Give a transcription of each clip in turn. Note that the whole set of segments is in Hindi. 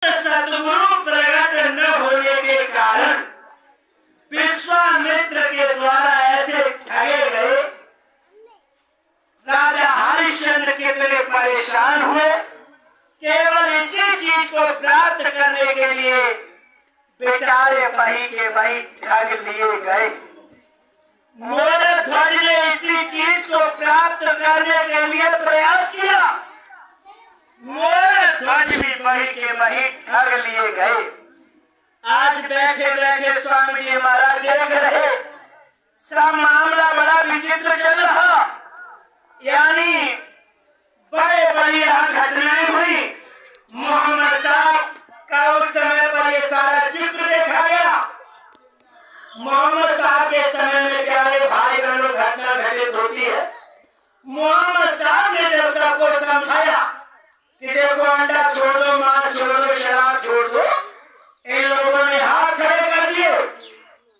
सतगुरु प्रकट न होने के कारण विश्वामित्र के द्वारा ऐसे ठगे गए। राजा हरिश्चंद्र कितने परेशान हुए। केवल इसी चीज को प्राप्त करने के लिए बेचारे वहीं के वहीं ठग लिए गए। मोरध्वज ने इसी चीज को प्राप्त करने के लिए प्रयास किया। मोरध्वज भी वहीं के वहीं ठग लिए गए। आज बैठे बैठे स्वामी जी महाराज देख रहे, सब मामला बड़ा विचित्र चल रहा। यानी बड़े बड़ी यहाँ घटनाएं हुई। मोहम्मद साहब का उस समय पर ये सारा चित्र देखा गया। मोहम्मद साहब के समय में प्यारे भाई बहनों घटना घटित होती है। मोहम्मद साहब ने जब सबको समझाया कि देखो अंडा छोड़ दो, मांस छोड़ दो, शराब छोड़ दो, इन लोगों ने हाथ खड़े कर दिए।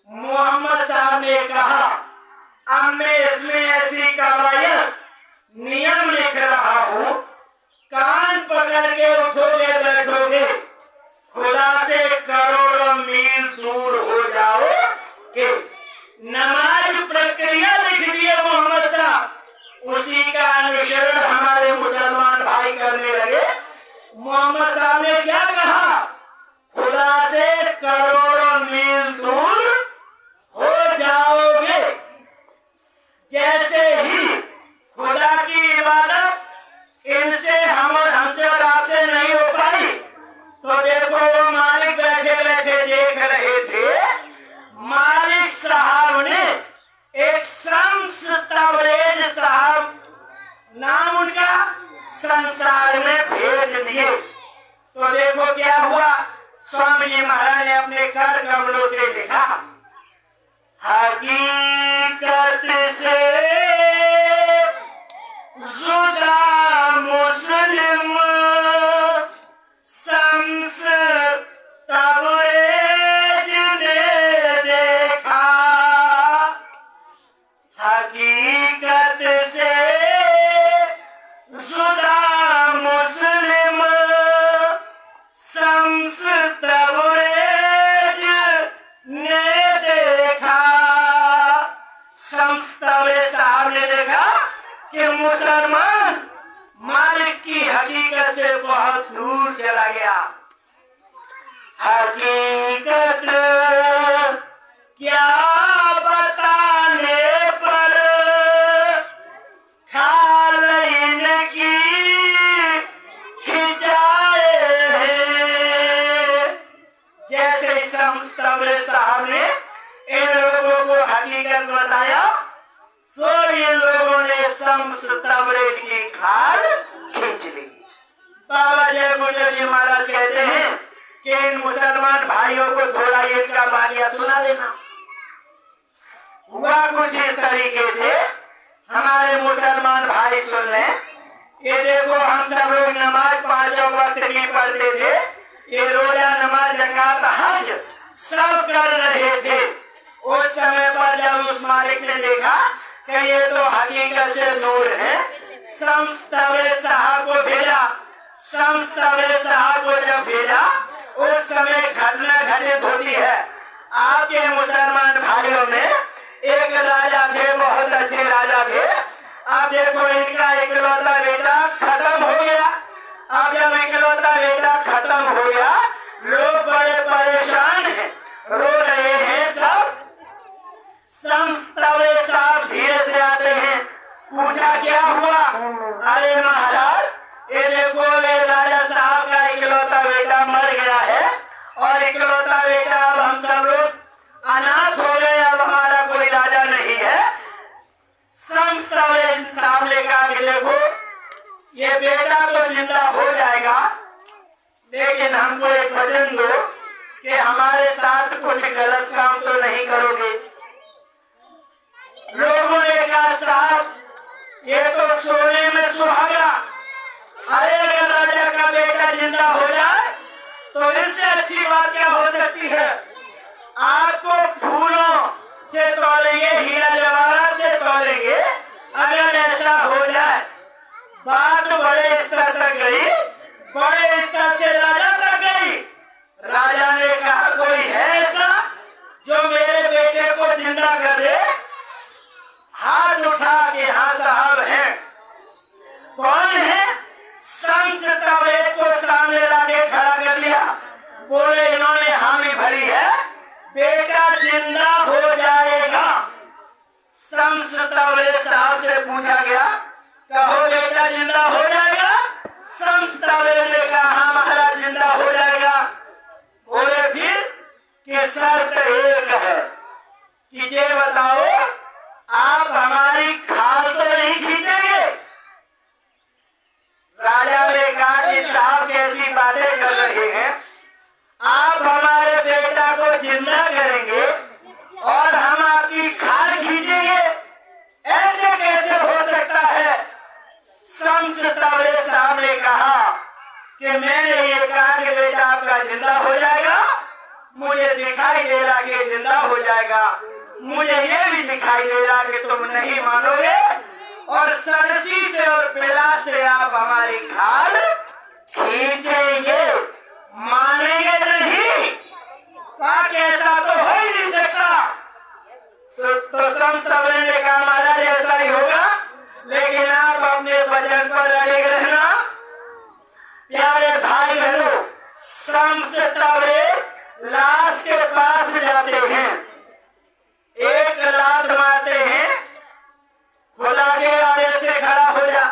मोहम्मद साहब ने कहा, अब मैं इसमें ऐसी कवायद नियम लिख रहा हूँ, कान पकड़ के उठोगे बैठोगे, खुदा से करोड़ों मील दूर हो जाओगे। नमाज प्रक्रिया लिख दिए मोहम्मद साहब। उसी का अनुसरण हमारे मुसलमान भाई करने लगे। मोहम्मद साहब ने क्या कहा? खुदा से करोड़ों मील दूर हो जाओगे। जैसे ही खुदा की इबादत इनसे हमसे और आपसे नहीं हो पाई, तो देखो वो मालिक बैठे बैठे देख रहे थे। मालिक साहब ने एक शम्स तबरेज साहब नाम उनका संसार में भेज दिए। तो देखो क्या हुआ। स्वामी जी महाराज ने अपने कर कमलों से लिखा, हकीकत से जुदा मुस्लिम शम्स तबरेज ने देखा। हकीकत से जुदा मुस्लिम शम्स तबरेज ने देखा। शम्स तबरेज साहब ने देखा कि मुसलमान मालिक की हकीकत से बहुत दूर चला गया। हकीकत क्या बताने पर खाल इनकी खिंचाए। जैसे शम्स तबरेज साहब ने इन लोगों को हकीकत बताया, सो इन लोगों ने शम्स तबरेज की खाल खींच ली। बाबा जय गुजर जी महाराज कहते हैं कि इन मुसलमान भाइयों को थोड़ा इनका वाक़या सुना देना। हुआ कुछ इस तरीके से, हमारे मुसलमान भाई सुन लें। ये देखो हम सब लोग नमाज पांचों वक्त की पढ़ते थे। ये रोजा, नमाज, ज़कात, हज सब कर रहे थे। उस समय पर जब उस मालिक ने देखा कि ये तो हकीकत से दूर है, शम्स तबरेज साहब को भेजा। शम्स तबरेज साहब को जब भेजा, उस समय घटना घटित होती है। आपके मुसलमान भाइयों में एक राजा थे, बहुत अच्छे राजा थे। अब देखो इनका इकलौता बेटा खत्म हो गया। अब जब इकलौता बेटा खत्म हो गया, लोग बड़े परेशान हैं, रो रहे हैं सब। शम्स तबरेज साहब धीरे से आते हैं, पूछा क्या हुआ? अरे महाराज, ये देखो ये राजा साहब का इकलौता बेटा मर गया है और इकलौता बेटा अब हम सब लोग अनाथ हो गए, अब हमारा कोई राजा नहीं है। शम्स तबरेज साहब ने कहा कि देखो ये बेटा तो जिंदा हो जाएगा, लेकिन हमको एक वचन दो कि हमारे साथ कुछ गलत काम तो नहीं करोगे। लोगों ने कहा साहब ये तो सोने में सुहागा। अरे अगर राजा का बेटा जिंदा हो जाए तो इससे अच्छी बात क्या हो सकती है। आपको फूलों से तोलेंगे, हीरा जवाहरात से तोलेंगे। अगर ऐसा हो जाए, बात बड़े स्तर तक गई, बड़े स्तर से राजा तक गई। बोले इन्होंने हामी भरी है, बेटा जिंदा हो जाएगा। शम्स तबरेज साहब से पूछा गया, कहो बेटा जिंदा हो जाएगा? शम्स तबरेज ने कहा हाँ महाराज जिंदा हो जाएगा। बोले फिर कि शर्त एक है कि ये बताओ आप हमारी खाल तो नहीं खींचेंगे? राजा ने कहा कि साहब कैसी बातें कर रहे हैं, आप हमारे बेटा को जिंदा करेंगे और हम आपकी खाल खींचेंगे, ऐसे कैसे हो सकता है? शम्स तबरेज साहब ने कहा कि मैंने ये कहा कि बेटा आपका जिंदा हो जाएगा, मुझे दिखाई दे रहा कि जिंदा हो जाएगा, मुझे ये भी दिखाई दे रहा कि तुम नहीं मानोगे और सरसी से और पिला से आप हमारी खाल खींचेंगे, मानेंगे नहीं? कहा ऐसा तो हो ही नहीं सकता। तो शम्स तबरेज ने कहा महाराज ऐसा ही होगा, लेकिन आप अपने वचन पर अड़े रहना। प्यारे भाई बहनों, शम्स तबरेज लाश के पास जाते हैं, एक लात मारते हैं, खुदा के आदेश से खड़ा हो जा,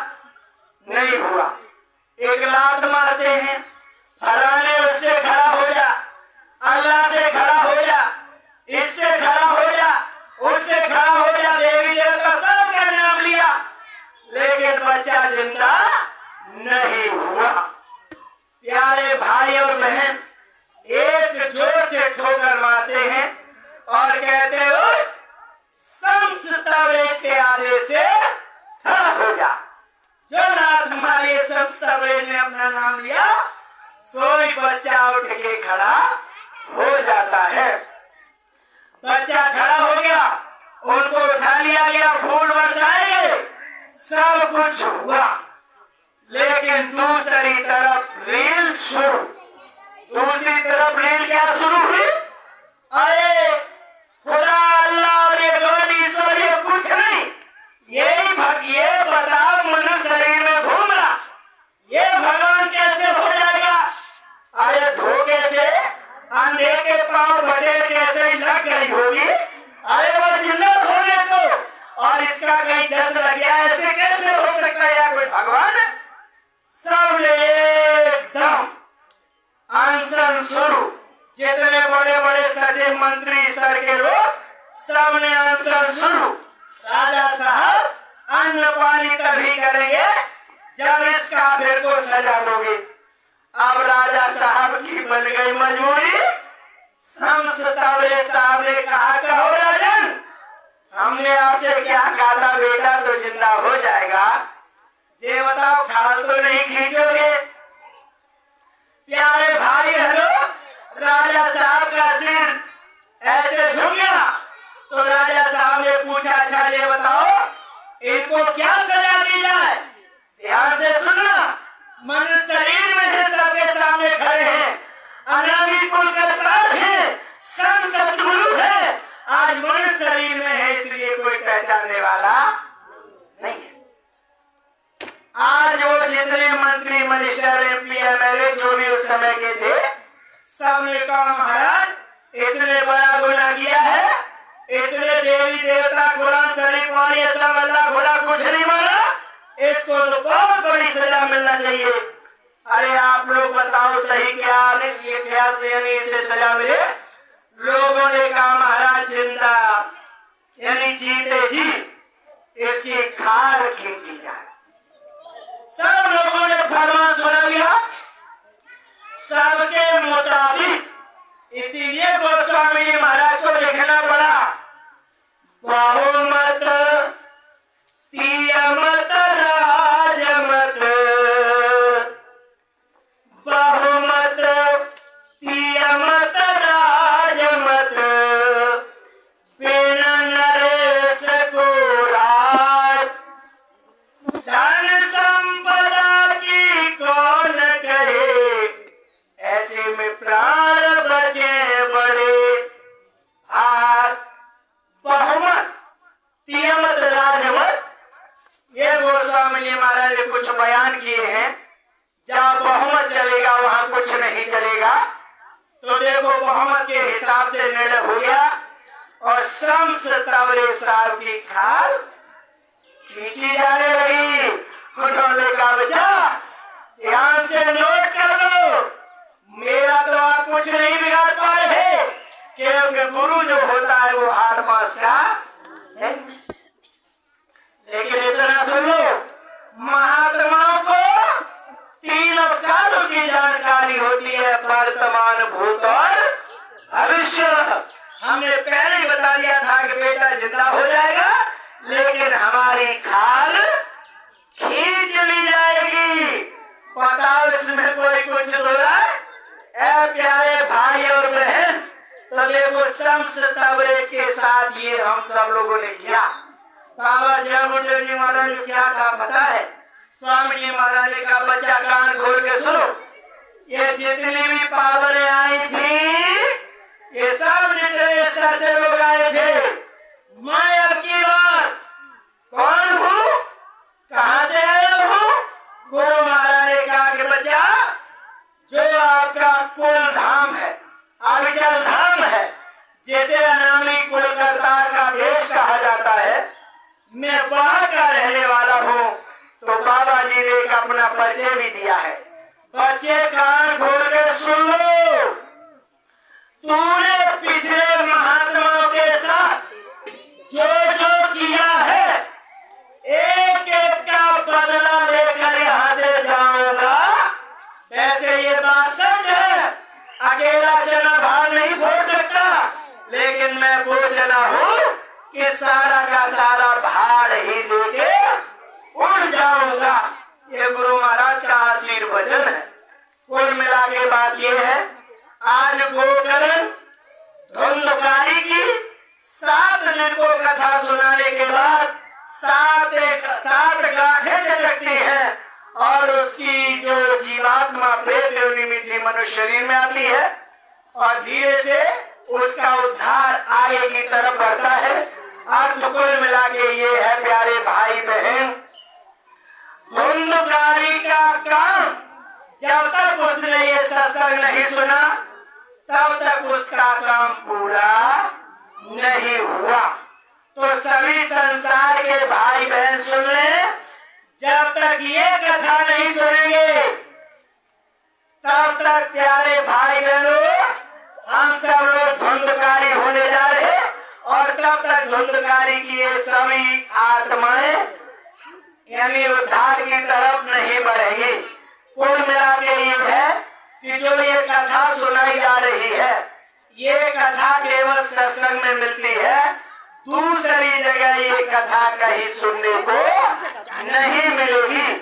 नहीं हुआ। एक लात मारते हैं, फलाने उससे खड़ा हो जा, अल्लाह से खड़ा हो जा, इससे खड़ा हो जा, उससे खड़ा हो जा, देवी देवता सबका नाम लिया, लेकिन बच्चा जिंदा नहीं हुआ। प्यारे भाई और बहन एक जोर से ठोकर मारते हैं और कहते हो शम्स तबरेज के आदेश से खड़ा हो जा। जो रात हमारे शम्स तबरेज ने अपना नाम लिया, सोई बच्चा उठ के खड़ा हो जाता है। बच्चा खड़ा हो गया, उनको उठा लिया गया, फूल बरसाए गए, सब कुछ हुआ, लेकिन दूसरी तरफ रील शुरू। दूसरी तरफ रील क्या शुरू हुई? अरे खुदा अल्लाह और ये लोग ईश्वर ये कुछ नहीं, ये बताओ मनुष्य शरीर में घूम रहा, ये भगवान कैसे हो जाएगा? अरे धोखे से अंधे के पांव बटे कैसे लग गई होगी, अरे वो जिंदा होने को, और इसका कहीं जस लग गया, ऐसे कैसे हो सकता है या कोई भगवान? सबने एकदम अनशन शुरू, जितने बड़े बड़े सचिव मंत्री स्तर के लोग सबने अनशन शुरू। राजा साहब अन्न पानी तभी करेंगे जब इस काफिर को सजा दोगे। अब राजा साहब की बन गई मजबूरी। शम्स तबरेज साहब ने कहा कहो राजन, हमने आपसे क्या कहा था, बेटा तो जिंदा हो जाएगा, ये बताओ खाल तो नहीं खींचोगे? प्यारे भाई बहनों, राजा साहब का सिर ऐसे झुक गया तो राजा साहब ने पूछा अच्छा ये बताओ इनको क्या सजा दी जाए? ध्यान से सुनना, मनुष्य शरीर में है, सबके सामने खड़े हैं, अनामी कुल करतार है, संत सतगुरु है, आज मनुष्य शरीर में है, इसलिए कोई पहचानने वाला नहीं है। आज वो जितने मंत्री मिनिस्टर एमपी एमएलए जो भी उस समय के थे, सबने कहा महाराज इसने बड़ा गुनाह किया है, इसने देवी देवता कुरान शरीफ और ये सब अल्लाह खुदा कुछ नहीं माना, इसको तो बहुत बड़ी सजा मिलना चाहिए। अरे आप लोग बताओ सही क्या, ये क्या से यानी इसे सजा मिले? लोगों ने कहा महाराज जिंदा यानी जीते जी इसकी खाल खींची जाए। सब लोगों ने फरमान सुना लिया सबके मुताबिक, इसीलिए गोस्वामी जी महाराज को लिखना पड़ा बहुमत तियमत राजमत, बहुमत तियमत राजमत, बिन नरेश को राज, धन संपदा की कौन करे, ऐसे में प्राण बचे बड़े हाथ। बहुमत तियमत राजमत, ये गोस्वामी जी महाराज ने कुछ बयान किए हैं, जहाँ बहुमत चलेगा वहां कुछ नहीं चलेगा, तो देखो मोहम्मद के हिसाब से निर्णय हो गया और शम्स तबरे साहब की खाल खींची जाने लगी। उन्होंने कहा बच्चा ध्यान से नोट कर लो, मेरा तो आप कुछ नहीं बिगाड़ पाए हैं, क्योंकि गुरु जो होता है वो 8 मास का है। लेकिन इतना सुन लो, महात्माओं को तीनों कालों की जानकारी होती है, वर्तमान, भूत और भविष्य। हमने पहले ही बता दिया था कि बेटा जिंदा हो जाएगा, लेकिन हमारी खाल खींच ली जाएगी। बताओ इसमें कोई कुछ हो रहा है? ऐ प्यारे भाई और बहन, तो देखो शम्स तबरेज के साथ ये हम सब लोगों ने किया। बाबा जयमुंडे जी महाराज ने क्या कहा पता है? स्वामी जी महाराज ने कहा बच्चा कान खोल के सुनो, ये जितनी भी पावरें आई थी ये सब निचले स्तर से लोग आए थे। मैं अब की बार कौन हूँ, कहाँ से आया हूँ? गुरु महाराज ने कहा कि बच्चा जो आपका कुल धाम है, अविचल धाम है, जिसे अनामी कुल करतार का देश कहा जाता है, मैं वहां का रहने वाला हूँ। तो बाबा जी ने एक अपना परिचय भी दिया है। बच्चे कान खोल के सुन लो, तूने पिछले महात्माओं के साथ जो जो किया है, एक एक का बदला लेकर यहाँ से जाऊंगा। वैसे ये बात सच है, अकेला चना भाग नहीं फोड़ सकता, लेकिन मैं वो चना हूँ कि सारा का सारा भाड़ ही लेके उड़ जाऊंगा। ये गुरु महाराज का आशीर्वचन है। कुल मिला के बात ये है, आज गोकर्ण धुंधकारी की 7 दिन को कथा सुनाने के बाद 7 गांठें चटकती है और उसकी जो जीवात्मा प्रेत निमित्त मनुष्य शरीर में आती है और धीरे से उसका उद्धार आगे की तरफ बढ़ता है। अर्थ कुल मिला के ये है प्यारे भाई बहन, धुंधकारी का काम जब तक उसने ये सत्संग नहीं सुना तब तक उसका काम पूरा नहीं हुआ। तो सभी संसार के भाई बहन सुन ले, जब तक ये कथा नहीं सुनेंगे तब तक प्यारे भाई बहनों हम सब लोग धुंधकारी होने जा रहे और तब तक धुंधकारी की ये सभी आत्माएं यानी उद्धार की तरफ नहीं बढ़ेंगी। कुल मिला के ये है कि जो ये कथा सुनाई जा रही है, ये कथा केवल सत्संग में मिलती है, दूसरी जगह ये कथा कहीं सुनने को नहीं मिलेगी।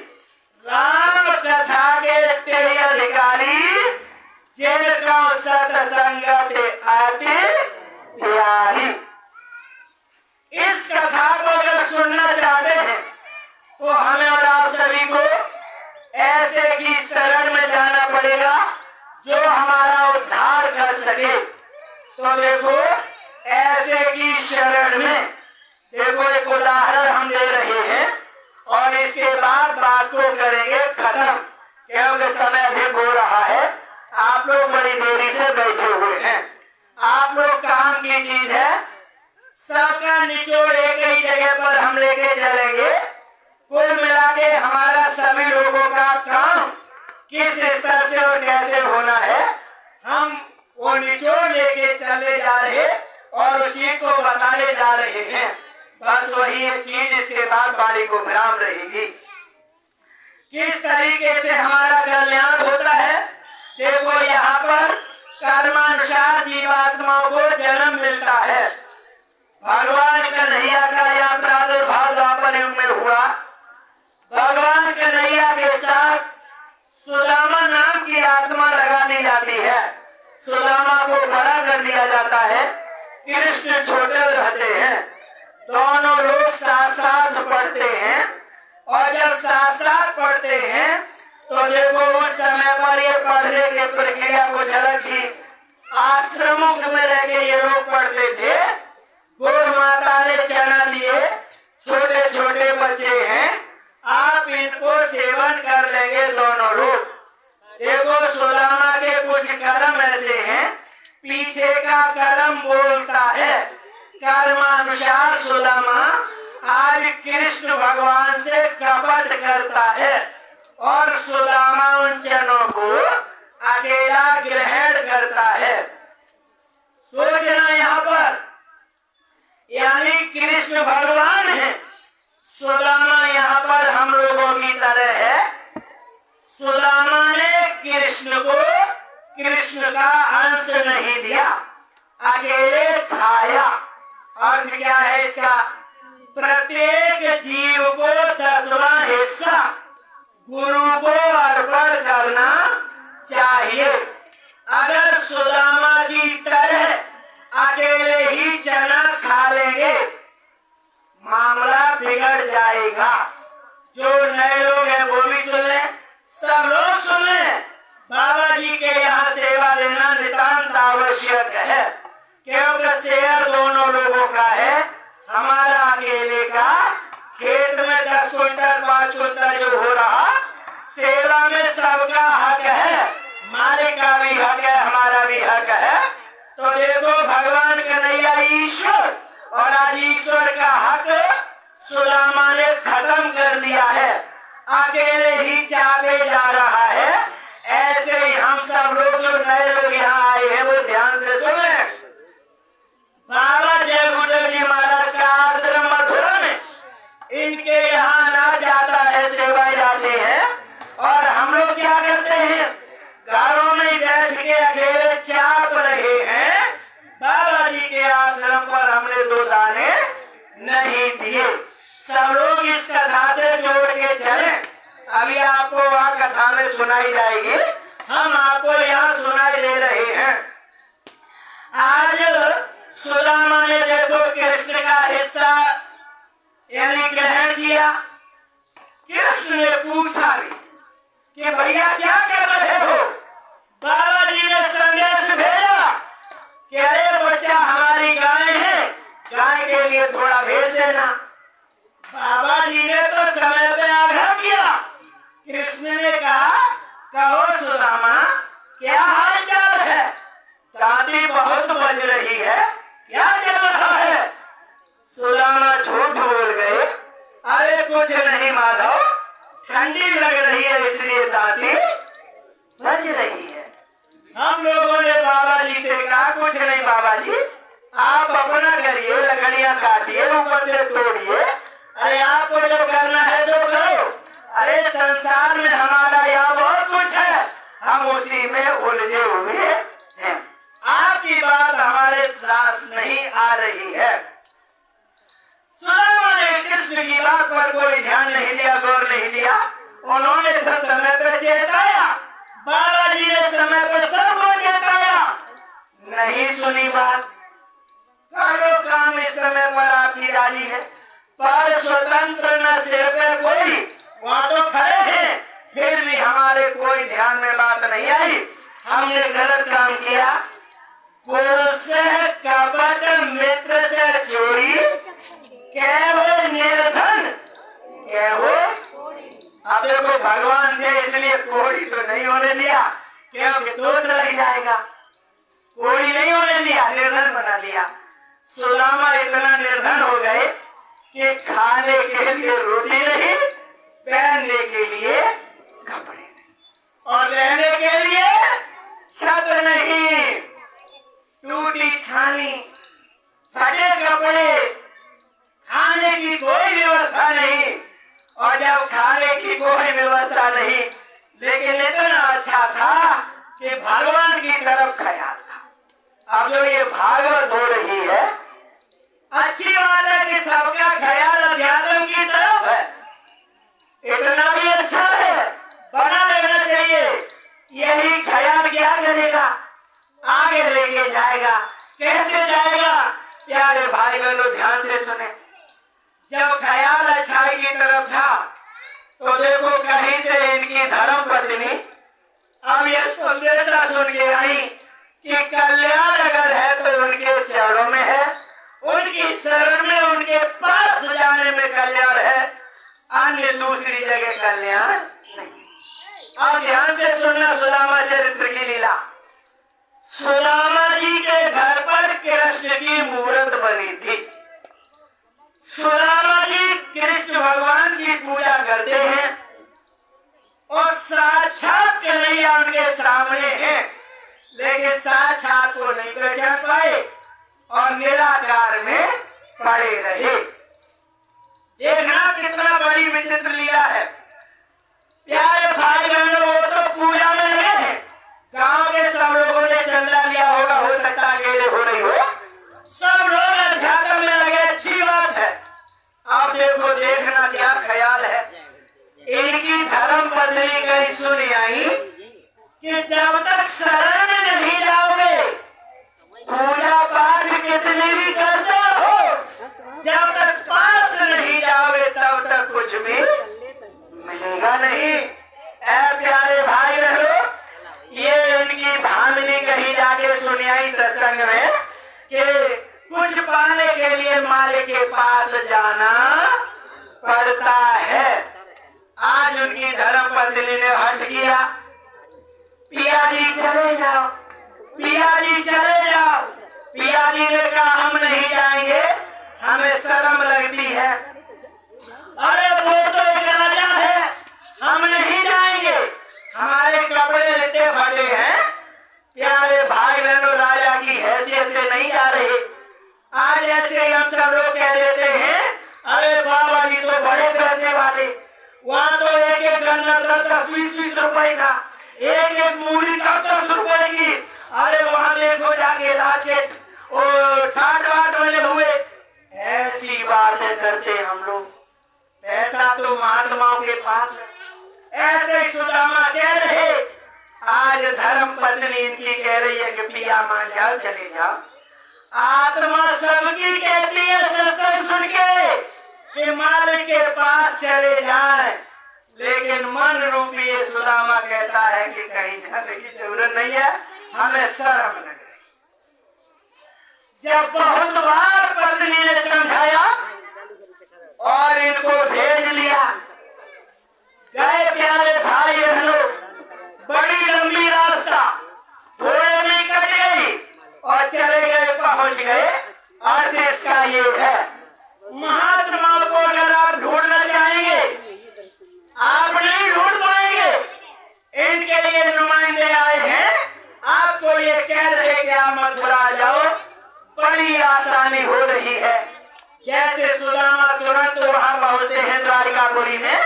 राम कथा के तेरे अधिकारी जिनका सत्संगत आते प्यारी। इस कथा को अगर सुनना चाहते हैं तो हमें और आप सभी को ऐसे की शरण में जाना पड़ेगा जो हमारा उद्धार कर सके। तो देखो ऐसे की शरण में देखो एक उदाहरण हम दे रहे हैं और इसके बाद बात को करेंगे खत्म, क्योंकि समय अधिक हो रहा है। आप लोग बड़ी देरी से बैठे हुए हैं। आप लोग काम की चीज है, सबका निचोड़ एक ही जगह पर हम लेके चलेंगे। कुल मिला के हमारा सभी लोगों का काम किस स्तर से और कैसे होना है, हम वो निचोड़ लेके चले जा रहे और उस चीज को बताने जा रहे हैं। बस वही एक चीज, इसके बाद वाणी को विराम रहेगी। किस तरीके से हमारा कल्याण होता है, देखो यहाँ पर कर्मानुसार जीवात्माओं को जन्म मिलता है। भगवान कन्हैया का यहाँ प्रादुर्भाव द्वापर युग में हुआ। भगवान कन्हैया के साथ सुदामा नाम की आत्मा लगा ली जाती है। सुदामा को बड़ा कर दिया जाता है, कृष्ण छोटे रहते हैं। दोनों लोग साथ साथ पढ़ते हैं और जब साथ साथ पढ़ते हैं तो देखो उस समय पर ये पढ़ने की प्रक्रिया कुछ अलग थी। आश्रमों में रह के ये लोग पढ़ते थे। गौ माता ने चना दिए, छोटे छोटे बच्चे हैं, आप इनको सेवन कर लेंगे दोनों लोग। देखो सुदामा के कुछ कर्म ऐसे हैं भगवान से कपट करता है और सुदामा उन चनों को अकेला ग्रहण करता है। सोचना यहाँ पर, यानी कृष्ण भगवान है, सुदामा यहाँ पर हम लोगों की तरह है। सुदामा ने कृष्ण को कृष्ण का अंश नहीं दिया, अकेले खाया। अर्थ क्या है इसका? प्रत्येक जीव को 10वां हिस्सा गुरु को अर्पण करना चाहिए। अगर सुदामा की तरह अकेले ही चना खा लेंगे, मामला बिगड़ जाएगा। जो नए लोग हैं वो भी सुन लें, सब लोग सुन लें। बाबा जी के यहाँ सेवा लेना नितांत आवश्यक है, क्योंकि शेयर दोनों लोगों का है। हमारा अकेले का खेत में 10 क्विंटल 5 क्विंटल जो हो रहा, सेवा में सबका हक है, मालिक का भी हक है, हमारा भी हक है। तो देखो भगवान कन्हैया ईश्वर, और आज ईश्वर का हक सुदामा ने खत्म कर दिया है, अकेले ही चाहते जा रहा है। ऐसे ही हम सब लोग जो नए लोग यहाँ आए हैं वो ध्यान से सुन लें। बाबा जय गुरुदेव जी महाराज का आश्रम मथुरा में, इनके यहाँ अनाज जाता है, सेवाएं जाते हैं, और हम लोग क्या करते हैं? घरों में बैठ के अकेले चाप रहे हैं। बाबा जी के आश्रम पर हमने 2 दाने नहीं दिए। सब लोग इस कथा से जोड़ के चले। अभी आपको वह कथा में सुनाई जाएगी, हम आपको यहाँ सुनाई दे रहे हैं। आज सुदामा ने देखो कृष्ण का हिस्सा यानी ग्रहण किया। कृष्ण ने पूछा भी कि भैया क्या कर रहे हो? बाबा जी ने संदेश भेजा कि अरे बच्चा, हमारी गाय है, गाय के लिए थोड़ा भेज देना। बाबा जी ने तो समय पे आग्रह किया। कृष्ण ने कहा, कहो सुदामा, क्या हाल चाल है? दादी बहुत बज रही है, क्या चल रहा है? सुदामा झूठ बोल गए, अरे कुछ नहीं माधव, ठंडी लग रही है इसलिए दादी बज रही है। हम लोगों ने बाबा जी से कहा, कुछ नहीं बाबा जी, आप अपना करिए, लकड़ियां काटिए, ऊपर से तोड़िए, अरे आपको जो करना है सो करो। अरे संसार में हमारा यहाँ बहुत कुछ है, हम उसी में उलझे हुए हैं, आपकी बात हमारे रास नहीं आ रही है। सुदामा ने कृष्ण की बात पर कोई ध्यान नहीं दिया, गौर नहीं दिया। उन्होंने तो समय पर चेताया, बाबा जी ने समय पर सबको चेताया, नहीं सुनी बात। करो काम इस समय पर आपकी राजी है, पर स्वतंत्र न सिर पे कोई, वहाँ तो खड़े हैं, फिर भी हमारे कोई ध्यान में बात नहीं आई। हमने गलत काम किया। गुरु से कपट, मित्र से चोरी, केवल निर्धन केवल। अब देखो भगवान थे इसलिए कोड़ी तो नहीं होने दिया, क्योंकि दोष लग जाएगा। कोड़ी नहीं होने दिया, निर्धन बना दिया। सुदामा इतना निर्धन हो गए कि खाने के लिए रोटी नहीं, पहनने के लिए कपड़े नहीं, और रहने के लिए छत नहीं, टूटी छानी, फटे कपड़े, खाने की कोई व्यवस्था नहीं। और जब खाने की कोई व्यवस्था नहीं, लेकिन इतना अच्छा था कि भगवान की तरफ ख्याल था। अब जो ये भागवत हो रही है, अच्छी बात है कि सबका ख्याल अध्यात्म की तरफ है, इतना भी अच्छा है, बना रहना चाहिए। यही ख्याल क्या करेगा? आगे लेके जाएगा। कैसे जाएगा? प्यारे भाई बहनों ध्यान से सुने। जब ख्याल अच्छाई की तरफ था, तो देखो कहीं से इनकी धर्म पत्नी अब यह संदेशा सुन के आई कि कल्याण अगर है तो उनके चरणों में है, उनकी शरण में, उनके पास जाने में कल्याण है, अन्य दूसरी जगह कल्याण नहीं। अब ध्यान से सुनना सुदामा चरित्र की लीला। सुदामा जी के घर पर कृष्ण की मूर्त बनी थी। सुदामा जी कृष्ण भगवान की पूजा करते हैं और साक्षात कन्हैया उनके सामने है, लेकिन साक्षात को नहीं पहचान पाए और निराकार में पड़े रहे। देखना कितना बड़ी विचित्र लीला है। प्यारे भाई बहनों, वो तो पूजा में लगे हैं, गांव के सब लोगों ने चंदा लिया होगा, हो सकता अकेले हो रही हो, सब लोग अध्यात्म में लगे, अच्छी बात है। अब देखो, देखना क्या ख्याल है। इनकी धर्म पत्नी कहीं सुन आई कि जब तक शरण में नहीं जाओगे, पूजा पाठ कितनी भी करते हो, जब तक पास नहीं जाओगे तब तक कुछ भी मिलेगा नहीं। ऐ प्यारे भाई बहनों, ये इनकी भामिनी कहीं जाके सुनी आई सत्संग में कि कुछ पाने के लिए मालिक के पास जाना पड़ता है। आज उनकी धर्म पत्नी ने हट किया, पिया जी चले जाओ, पिया जी चले जाओ। पिया जी ने कहा हम नहीं जाएंगे, हमें शर्म लगती है। अरे वो तो एक राजा है, हम नहीं जाएंगे, हमारे कपड़े लेते फटे हैं। प्यारे भाई बहनों, राजा की हैसियत से नहीं जा रहे। आज ऐसे हम सब लोग कह देते हैं, अरे बाबा जी तो बड़े पैसे वाले, वहाँ तो एक एक गन्ना 10-20 रुपए का, एक एक मूली 10 रुपए की। अरे वहाँ देखो जाके राजकेट और ठाट बाट बने हुए। ऐसी बातें करते हम लोग, पैसा तो महात्माओं के पास है। ऐसे सुदामा कह रहे, आज धर्म पत्नी इनकी कह रही है कि पिया मान जाओ, चले जाओ। आत्मा सबकी कहती है सत्संग सुन के कि मालिक के पास चले जाए, लेकिन मन रूपी सुदामा कहता है कि कहीं जाने की जरूरत नहीं है, हमें शर्म लग रही। जब बहुत बार पत्नी ने समझाया और इनको भेज लिया, गए प्यारे भाई बहनों, बड़ी लंबी रास्ता थोड़े में कट गई और चले गए, पहुंच गए। अर्थ इसका ये है, महात्मा को अगर आप ढूंढना चाहेंगे आप नहीं ढूंढ पाएंगे। इनके लिए नुमाइंदे आए हैं, आपको ये कह रहे कि आप मथुरा जाओ, बड़ी आसानी हो रही है। जैसे सुदामा तुरंत वहां पहुंचते हैं द्वारिकापुरी में,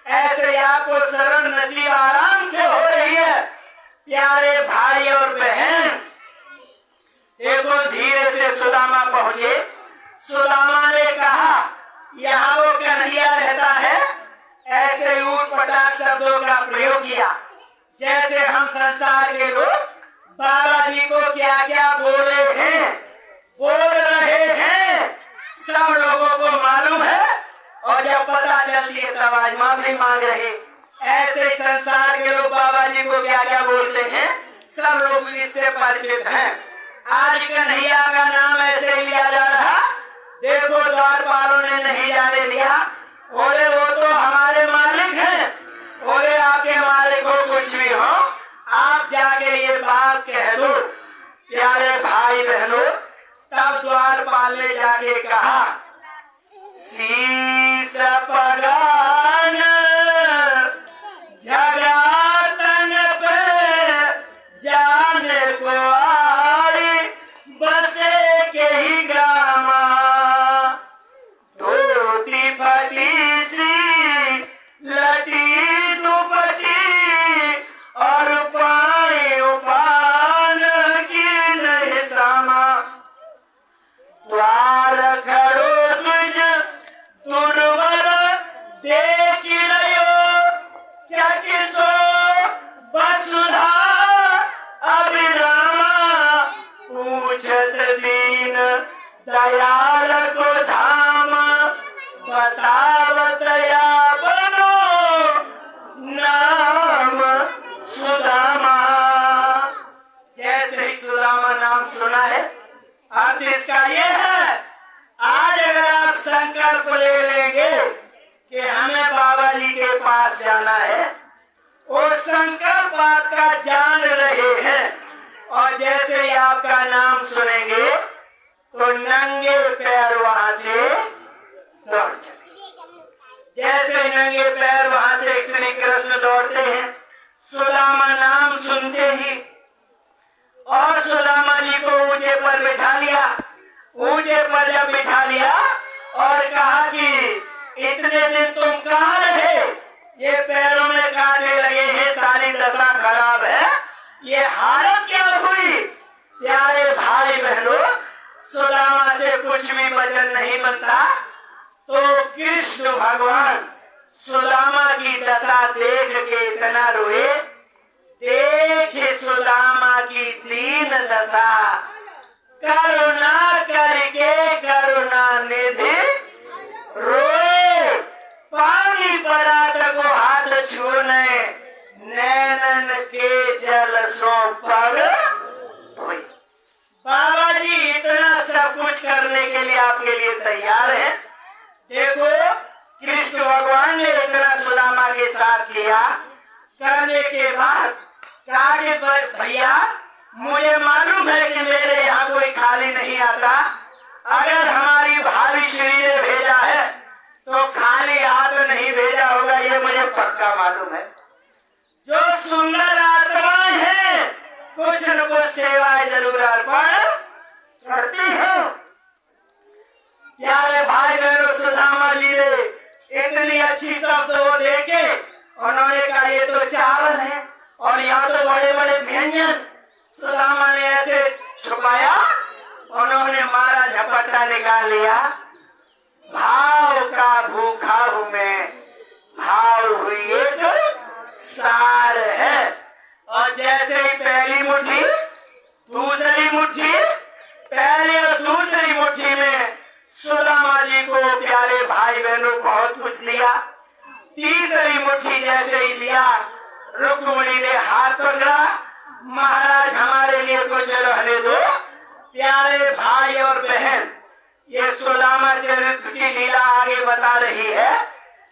ऐसे आपको शरण नसीब आराम से हो रही है। प्यारे भाई और बहन, देखो धीरे से सुदामा पहुंचे। सुदामा ने कहा यहाँ वो कन्हैया रहता है, ऐसे ऊट पटाख शब्दों का प्रयोग किया जैसे हम संसार के लोग बाबा जी को क्या क्या बोले हैं, बोल रहे हैं, सब लोगों को मालूम है। और जब पता चलती है तब आज माफी मांग रहे। ऐसे संसार के लोग बाबा जी को क्या क्या बोलते हैं, सब लोग इससे परिचित हैं। आज कन्हैया का नाम ऐसे ही लिया जा रहा, देखो द्वारपालों ने नहीं जाने दिया, बोले वो तो हमारे मालिक हैं, बोले आपके मालिक हो कुछ भी हो, आप जाके ये बात कह दो। प्यारे भाई बहनों, तब द्वारपाल ने जाके कहा, शीश पगान जगातन पे जान को आई, बसे के ही ग्रामा, धोती फटी सी लटी दुपटी और पाए उपान की नहीं सामा, द्वार खड़ो तुझ दुर्बल देख रहो, चकिसो वसुधा अभिरामा, पूछत दीन दयाल को धाम, बतावत या बनो नाम सुदामा। जैसे ही सुदामा नाम सुना है, अर्थ इसका ये है, आज अगर आप संकल्प ले लेंगे कि हमें बाबा जी के पास जाना है, वो संकल्प आपका जान रहे हैं। और जैसे ही आपका नाम सुनेंगे तो नंगे पैर वहां से नंगे पैर वहां से श्री कृष्ण दौड़ते हैं। सुदामा नाम सुनते ही और सुदामा जी को ऊंचे पर बिठा लिया। ऊंचे पर जब बिठा लिया और कहा कि इतने दिन तुम कहाँ रहे, ये पैरों में कांटे लगे हैं, सारी दशा खराब है, ये हालत क्या हुई। प्यारे भाई बहनों, सुदामा से कुछ भी वचन नहीं बनता तो कृष्ण भगवान सुदामा की दशा देख के इतना रोए। देखे सुदामा की दीन दशा, करुणा करके करुणा निधि रोए। पानी परात को हाथ छूने, नैनन के जल सो पग धोए। बाबा जी इतना सब कुछ करने के लिए आपके लिए तैयार है। देखो कृष्ण भगवान ने इतना सुदामा के साथ किया, करने के बाद कहा कि भैया मुझे मालूम है कि मेरे यहाँ कोई खाली नहीं आता, अगर हमारी भावी श्री ने भेजा है तो खाली हाथ नहीं भेजा होगा, ये मुझे पक्का मालूम है। जो सुंदर आत्माएं हैं कुछ न कुछ सेवाएं जरूर अर्पण करती हैं। प्यारे भाई बहनों, सुदामा जी ने इतनी अच्छी शब्द वो देखे, उन्होंने कहा ये तो चावल है और यहाँ तो बड़े बड़े व्यंजन। सुदामा ने ऐसे छुपाया, उन्होंने मारा, झपट्टा निकाल लिया। भाव का भूखा हूं मैं, भाव हुई एक सार है। और जैसे ही पहली मुट्ठी, दूसरी मुट्ठी, पहले और दूसरी मुट्ठी में सुदामा जी को प्यारे भाई बहनों बहुत कुछ लिया। तीसरी मुट्ठी जैसे ही लिया, रुक्मिणी ने हाथ पकड़ा, महाराज हमारे लिए कुछ रहने दो। प्यारे भाई और बहन, ये सुदामा चरित्र की लीला आगे बता रही है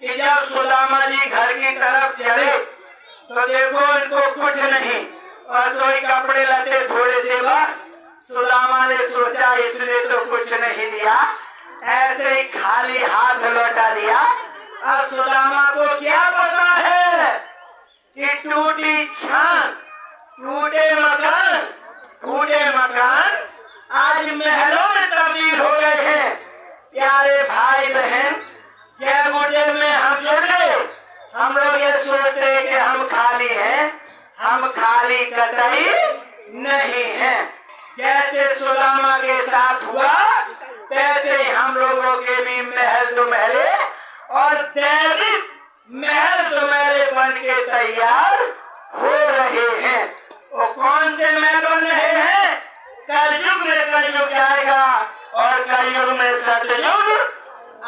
कि जब सुदामा जी घर की तरफ चले तो देखो इनको कुछ नहीं, बस वही कपड़े लते थोड़े से, बस। सुदामा ने सोचा इसने तो कुछ नहीं दिया, ऐसे ही खाली हाथ लौटा दिया। अब सुदामा को क्या पता है कि टूटी छान टूटे मकान आज महलों में तब्दील हो गए हैं। प्यारे भाई बहन, जय गुरुदेव में हम जुड़ गए। हम लोग ये सोचते हैं कि हम खाली हैं, हम खाली कतई नहीं हैं। जैसे सुदामा के साथ हुआ वैसे ही हम लोगों के भी महल दुमहले और दैविक महल दुमहले बन के तैयार हो रहे हैं। वो कौन से महल बन रहे हैं? कलयुग में कलयुग आएगा और कलयुग में सतयुग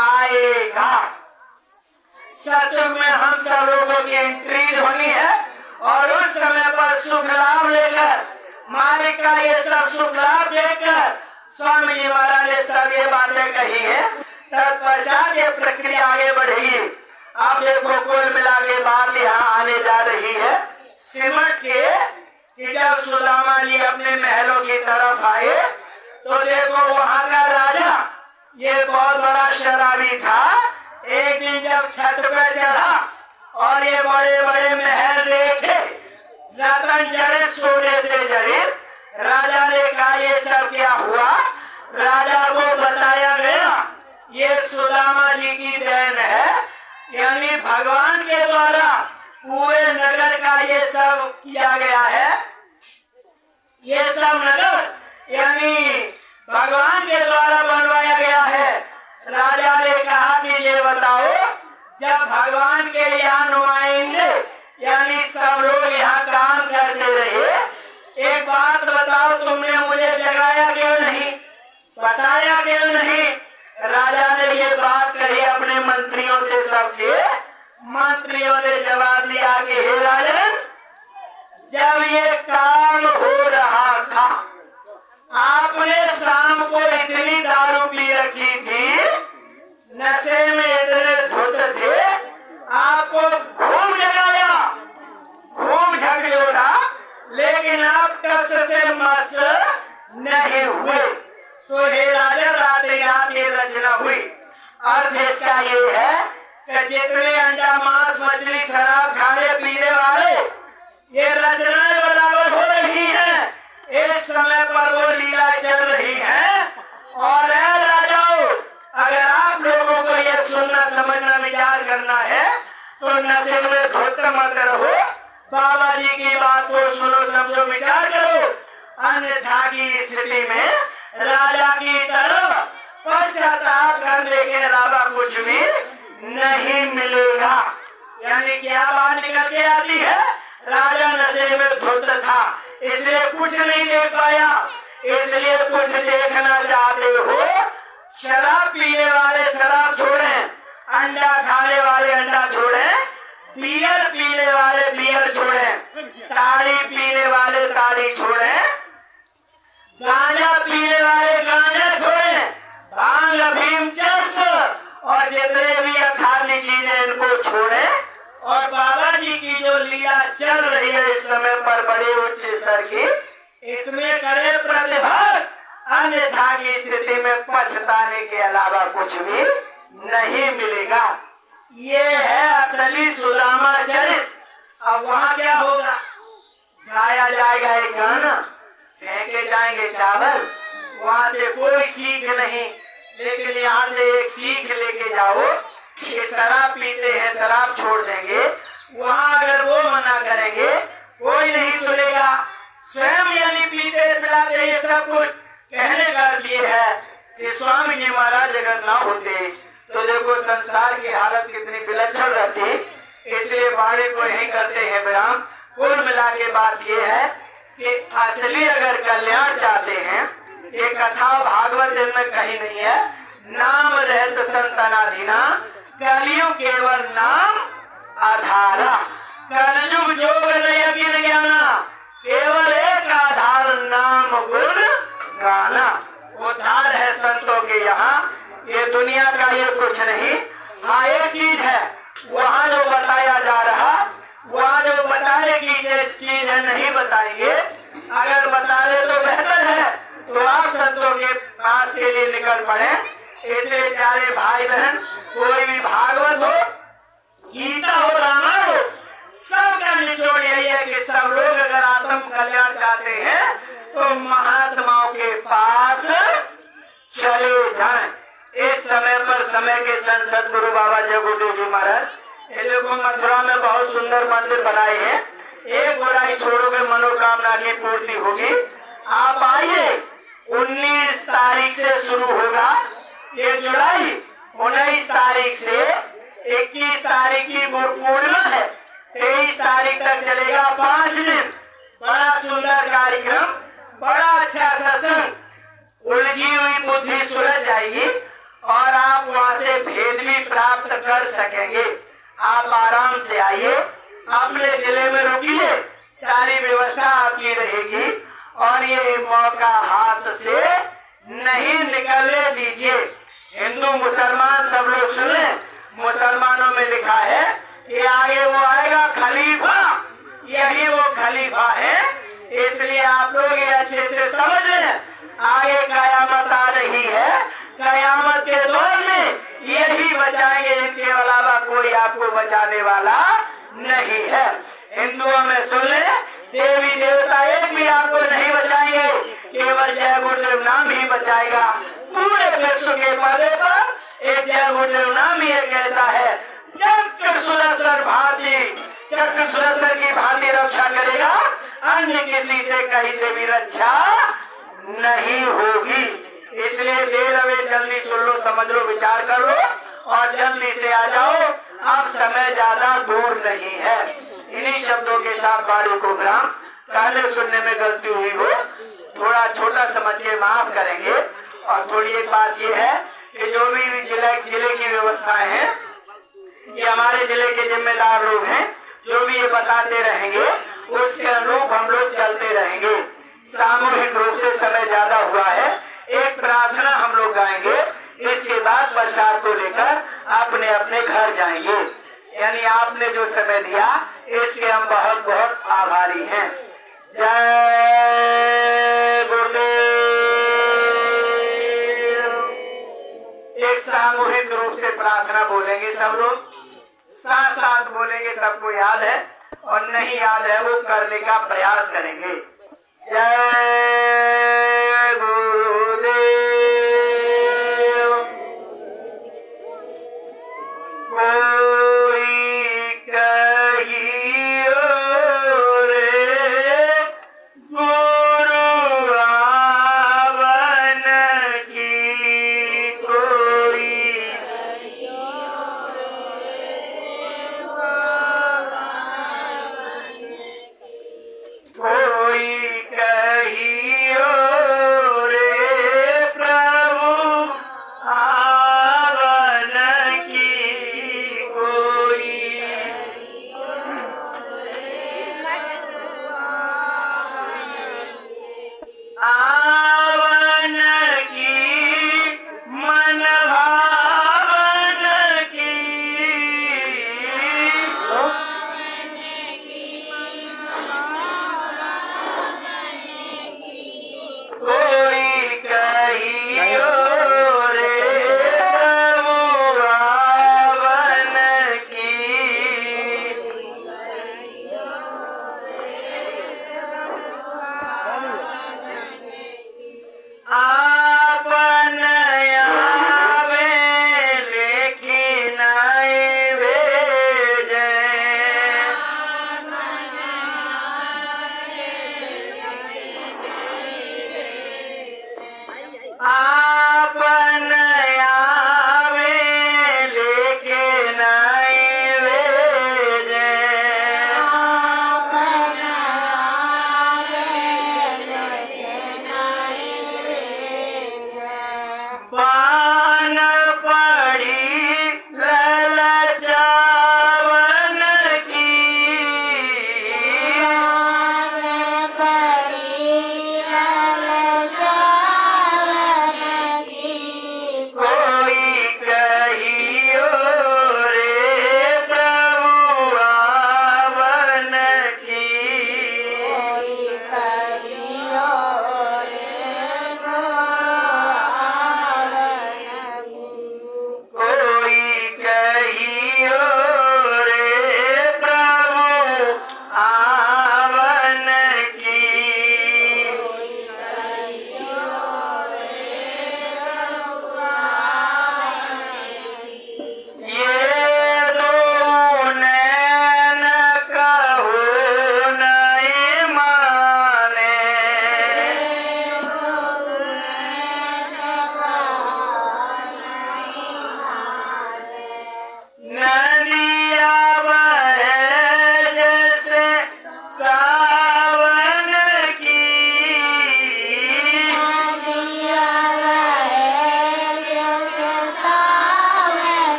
आएगा। सतयुग में हम सब लोगों की एंट्री होनी है और उस समय पर सुख लाभ लेकर, मालिक का ये सब सुख लाभ देकर स्वामी जी महाराज ने सब ये बातें कही है। तत्पश्चात ये प्रक्रिया आगे बढ़ेगी। अब देखो कुल मिला के बात यहाँ आने जा रही है सिमट के कि जब सुदामा जी अपने महलों की तरफ आए तो देखो वहाँ का राजा ये बहुत बड़ा शराबी था। एक दिन जब छत पर चढ़ा और ये बड़े बड़े महल देखे, रतन जड़े सोने से जड़े, राजा ने कहा ये सब क्या हुआ। राजा को बताया गया ये सुदामा जी की देन है, यानी भगवान के द्वारा पूरे नगर का ये सब किया गया है। ये सब नगर यानी भगवान के द्वारा बनवाया गया है। राजा ने कहा कि ये बताओ, जब भगवान के यहाँ नुमाइंदे यानी सब लोग यहाँ काम करते रहे, एक बात बताओ, तुमने मुझे जगाया क्यों नहीं, बताया क्यों नहीं। राजा ने ये बात कही अपने मंत्रियों से, सबसे। मंत्रियों ने जवाब दिया कि हे राजन, जब ये काम हो रहा था आपने शाम को इतनी दारू पी रखी थी, नशे में इतने धुत थे, आपको घूम जगाया, घूम झकझोरा, लेकिन आप टस से मस नहीं हुए। सो हे राजा, रात रात ये रचना हुई। अर्थ इसका ये है कि जितने अंडा मांस मछली शराब खाने पीने वाले ये रचनाएं बराबर हो रही हैं, इस समय पर वो लीला चल रही है। और राजाओं, अगर आप लोगों को ये सुनना समझना विचार करना है तो नशे में धुत मत रहो, बाबा जी की बात को सुनो समझो विचार करो, अन्यथा की स्थिति में राजा की तरह पश्चाताप करने के अलावा कुछ भी नहीं मिलेगा। यानी क्या बात निकल के आती है, राजा नशे में धुत था इसलिए कुछ नहीं देख पाया, इसलिए कुछ देखना चाहते हो, शराब पीने वाले शराब छोड़ें, अंडा खाने वाले अंडा छोड़ें, बियर पीने वाले बियर छोड़ें, ताड़ी पीने वाले ताड़ी छोड़ें, गांजा पीने वाले गांजा छोड़ें, भांग अफीम चरस और जितने भी अखाद्य चीजें इनको छोड़ें। और बाबा जी की जो लीला चल रही है इस समय पर बड़े उच्च स्तर की, इसमें करे प्रतिभाग, अन्यथा की स्थिति में पछताने के अलावा कुछ भी नहीं मिलेगा। ये है असली सुदामा चरित्र। अब वहाँ क्या होगा, गाया जाएगा एक गाना, फेंके जाएंगे चावल, वहाँ से कोई सीख नहीं, लेकिन यहाँ से एक सीख लेके जाओ कि शराब पीते हैं शराब छोड़ देंगे, वहाँ अगर वो मना करेंगे कोई नहीं सुनेगा। स्वयं यानी पीते पिलाते ये सब कुछ कहने का लिए है कि स्वामी जी महाराज अगर ना होते तो देखो संसार की हालत कितनी विलक्षण रहती। इसलिए वाणी को यही करते हैं विराम। कुल मिला के बात ये है कि असली अगर कल्याण चाहते हैं, ये कथा भागवत में कहीं नहीं है, नाम रहत संतनाधीना, कलियुग केवल नाम आधारा, कलयुग जोग नहीं ज्ञाना, केवल एक आधार नाम गुण गाना। उद्धार है संतों के यहाँ, ये दुनिया का ये कुछ नहीं। हाँ एक चीज है, वहाँ जो बताया जा रहा, वहाँ जो बताने की चीज है नहीं बताएंगे, अगर बता दे तो बेहतर है, तो आप संतों के पास के लिए निकल पड़े। इसलिए प्यारे भाई बहन, कोई भी भागवत हो, गीता हो, रामायण हो, सबका निचोड़ यही है कि सब लोग अगर आत्म कल्याण चाहते हैं तो महात्माओं के पास चले जाएं। इस समय पर समय के संत सदगुरु बाबा जय गुरुदेव जी महाराज, ये देखो मथुरा में बहुत सुंदर मंदिर बनाए हैं। एक बुराई छोड़ोगे मनोकामना की पूर्ति होगी। आप आइए, 19 तारीख से शुरू होगा ये जुलाई, 19 तारीख से 21 तारीख की गुरु पूर्णिमा है, 23 तारीख तक चलेगा 5 दिन। बड़ा सुंदर कार्यक्रम, बड़ा अच्छा सत्संग, उलझी हुई बुद्धि सुलझ जाएगी और आप वहाँ से भेद भी प्राप्त कर सकेंगे। आप आराम से आइए, अपने जिले में रुकिए, सारी व्यवस्था आपकी रहेगी और ये मौका हाथ से नहीं निकलने दीजिए। हिंदू मुसलमान सब लोग सुन लें, मुसलमानों में लिखा है कि आगे वो आएगा खलीफा, यही वो खलीफा है। इसलिए आप लोग ये अच्छे से समझ लें, आगे कयामत आ रही है, कयामत के दौर में यही बचाएंगे, इनके अलावा कोई आपको बचाने वाला नहीं है। हिंदुओं में सुन ले, देवी देवता एक भी आपको नहीं बचाएंगे, केवल जय गुरुदेव नाम ही बचाएगा। पूरे विश्व के पर्दे पर एक जय गुरुदेव नाम ही एक ऐसा है, चक्र सुदर्शन भांति, चक्र सुदर्शन की भांति रक्षा करेगा, अन्य किसी से कहीं से भी रक्षा नहीं होगी। इसलिए देर अवे जल्दी सुन लो, समझ लो, विचार कर लो और जल्दी से आ जाओ। अब समय ज्यादा दूर नहीं है। इन्हीं शब्दों के साथ बाड़ी को विराम। पहले सुनने में गलती हुई हो, थोड़ा छोटा समझ के माफ करेंगे। और थोड़ी एक बात ये है कि जो भी जिले की व्यवस्थाएं हैं, ये हमारे जिले के जिम्मेदार लोग हैं, जो भी ये बताते रहेंगे उसके अनुरूप हम लोग चलते रहेंगे। सामूहिक रूप से समय ज्यादा हुआ है, एक प्रार्थना हम लोग गाएंगे, इसके बाद प्रसाद को लेकर अपने अपने घर जाएंगे। यानी आपने जो समय दिया इसके हम बहुत बहुत आभारी हैं। जय गुरुदेव। एक सामूहिक रूप से प्रार्थना बोलेंगे सब लोग, साथ साथ बोलेंगे। सबको याद है और नहीं याद है वो करने का प्रयास करेंगे। जय